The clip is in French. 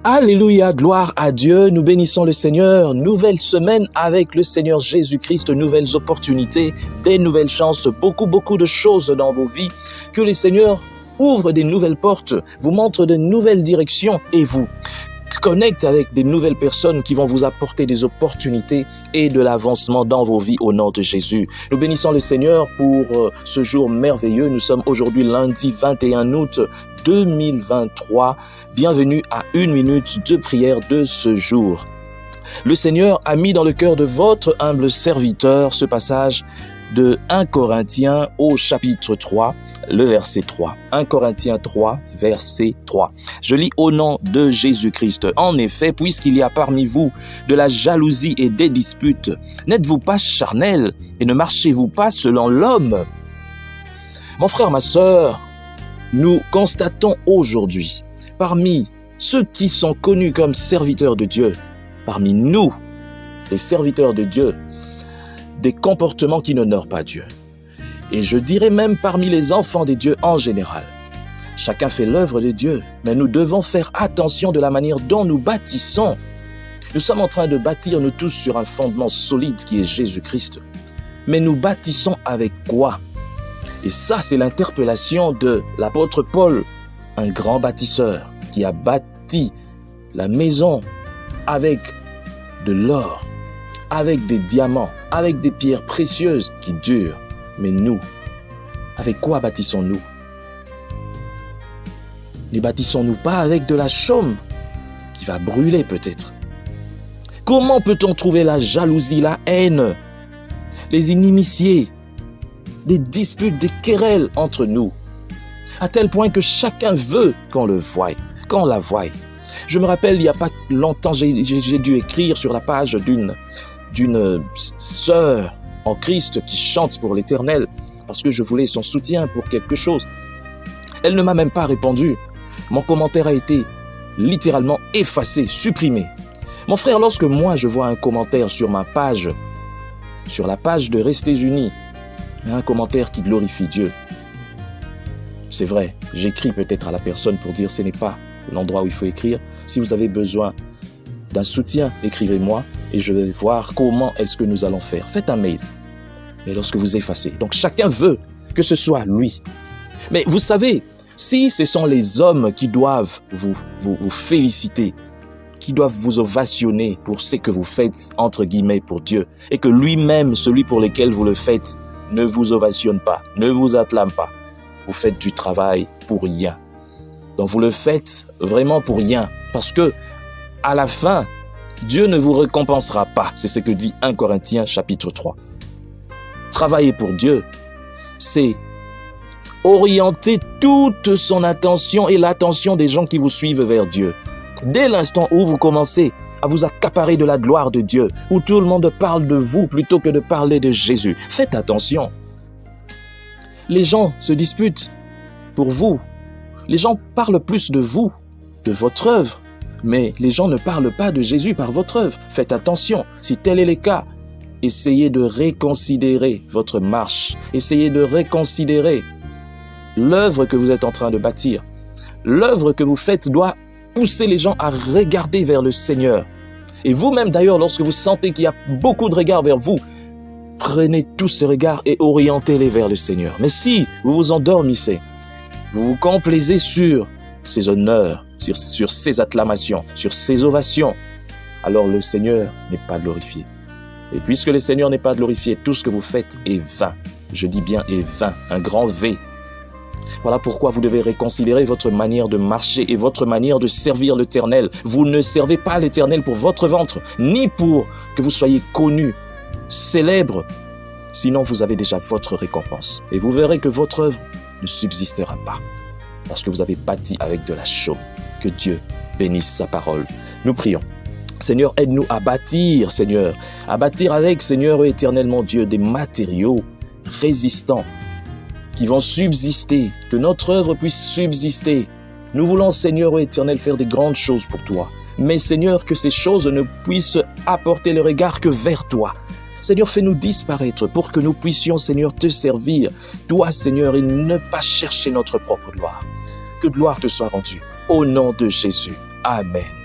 Alléluia, gloire à Dieu, nous bénissons le Seigneur. Nouvelle semaine avec le Seigneur Jésus-Christ, nouvelles opportunités, des nouvelles chances, beaucoup de choses dans vos vies. Que le Seigneur ouvre des nouvelles portes, vous montre de nouvelles directions et vous connecte avec des nouvelles personnes qui vont vous apporter des opportunités et de l'avancement dans vos vies au nom de Jésus. Nous bénissons le Seigneur pour ce jour merveilleux. Nous sommes aujourd'hui lundi 21 août 2023. Bienvenue à 1 minute de prière de ce jour. Le Seigneur a mis dans le cœur de votre humble serviteur ce passage de 1 Corinthiens au chapitre 3, le verset 3. 1 Corinthiens 3, verset 3. Je lis au nom de Jésus-Christ. En effet, puisqu'il y a parmi vous de la jalousie et des disputes, n'êtes-vous pas charnels et ne marchez-vous pas selon l'homme? Mon frère, ma sœur, nous constatons aujourd'hui, parmi ceux qui sont connus comme serviteurs de Dieu, parmi nous, les serviteurs de Dieu, des comportements qui n'honorent pas Dieu. Et je dirais même parmi les enfants de Dieu en général. Chacun fait l'œuvre de Dieu, mais nous devons faire attention de la manière dont nous bâtissons. Nous sommes en train de bâtir, nous tous, sur un fondement solide qui est Jésus-Christ. Mais nous bâtissons avec quoi? Et ça, c'est l'interpellation de l'apôtre Paul, un grand bâtisseur qui a bâti la maison avec de l'or, avec des diamants, avec des pierres précieuses qui durent. Mais nous, avec quoi bâtissons-nous? Ne bâtissons-nous pas avec de la chaume qui va brûler peut-être? Comment peut-on trouver la jalousie, la haine, les inimitiés, des disputes, des querelles entre nous, à tel point que chacun veut qu'on le voie, qu'on la voie? Je me rappelle, il n'y a pas longtemps, j'ai dû écrire sur la page d'une sœur en Christ qui chante pour l'Éternel parce que je voulais son soutien pour quelque chose. Elle ne m'a même pas répondu. Mon commentaire a été littéralement effacé, supprimé. Mon frère, lorsque moi je vois un commentaire sur ma page, sur la page de Restez Unis, un commentaire qui glorifie Dieu, c'est vrai, j'écris peut-être à la personne pour dire ce n'est pas l'endroit où il faut écrire. Si vous avez besoin d'un soutien, écrivez-moi et je vais voir comment est-ce que nous allons faire. Faites un mail. Mais lorsque vous effacez, donc chacun veut que ce soit lui. Mais vous savez, si ce sont les hommes qui doivent vous féliciter, qui doivent vous ovationner pour ce que vous faites, entre guillemets, pour Dieu, et que lui-même, celui pour lequel vous le faites, ne vous ovationne pas, ne vous acclame pas, vous faites du travail pour rien. Donc vous le faites vraiment pour rien, parce que à la fin, Dieu ne vous récompensera pas. C'est ce que dit 1 Corinthiens chapitre 3. Travailler pour Dieu, c'est orienter toute son attention et l'attention des gens qui vous suivent vers Dieu. Dès l'instant où vous commencez à vous accaparer de la gloire de Dieu, où tout le monde parle de vous plutôt que de parler de Jésus, faites attention. Les gens se disputent pour vous. Les gens parlent plus de vous, de votre œuvre, mais les gens ne parlent pas de Jésus par votre œuvre. Faites attention. Si tel est le cas, essayez de reconsidérer votre marche. Essayez de reconsidérer l'œuvre que vous êtes en train de bâtir. L'œuvre que vous faites doit pousser les gens à regarder vers le Seigneur. Et vous-même d'ailleurs, lorsque vous sentez qu'il y a beaucoup de regards vers vous, prenez tous ces regards et orientez-les vers le Seigneur. Mais si vous vous endormissez, vous vous complaisez sur ses honneurs, sur ses acclamations, sur ses ovations, alors le Seigneur n'est pas glorifié. Et puisque le Seigneur n'est pas glorifié, tout ce que vous faites est vain. Je dis bien est vain, un grand V. Voilà pourquoi vous devez reconsidérer votre manière de marcher et votre manière de servir l'Éternel. Vous ne servez pas l'Éternel pour votre ventre, ni pour que vous soyez connu, célèbre. Sinon, vous avez déjà votre récompense. Et vous verrez que votre œuvre ne subsistera pas. Parce que vous avez bâti avec de la chaume. Que Dieu bénisse sa parole. Nous prions. Seigneur, aide-nous à bâtir, Seigneur. À bâtir avec, Seigneur, éternellement Dieu, des matériaux résistants qui vont subsister. Que notre œuvre puisse subsister. Nous voulons, Seigneur éternel, faire des grandes choses pour toi. Mais, Seigneur, que ces choses ne puissent apporter le regard que vers toi. Seigneur, fais-nous disparaître pour que nous puissions, Seigneur, te servir. Toi, Seigneur, et ne pas chercher notre propre gloire. Que gloire te soit rendue. Au nom de Jésus. Amen.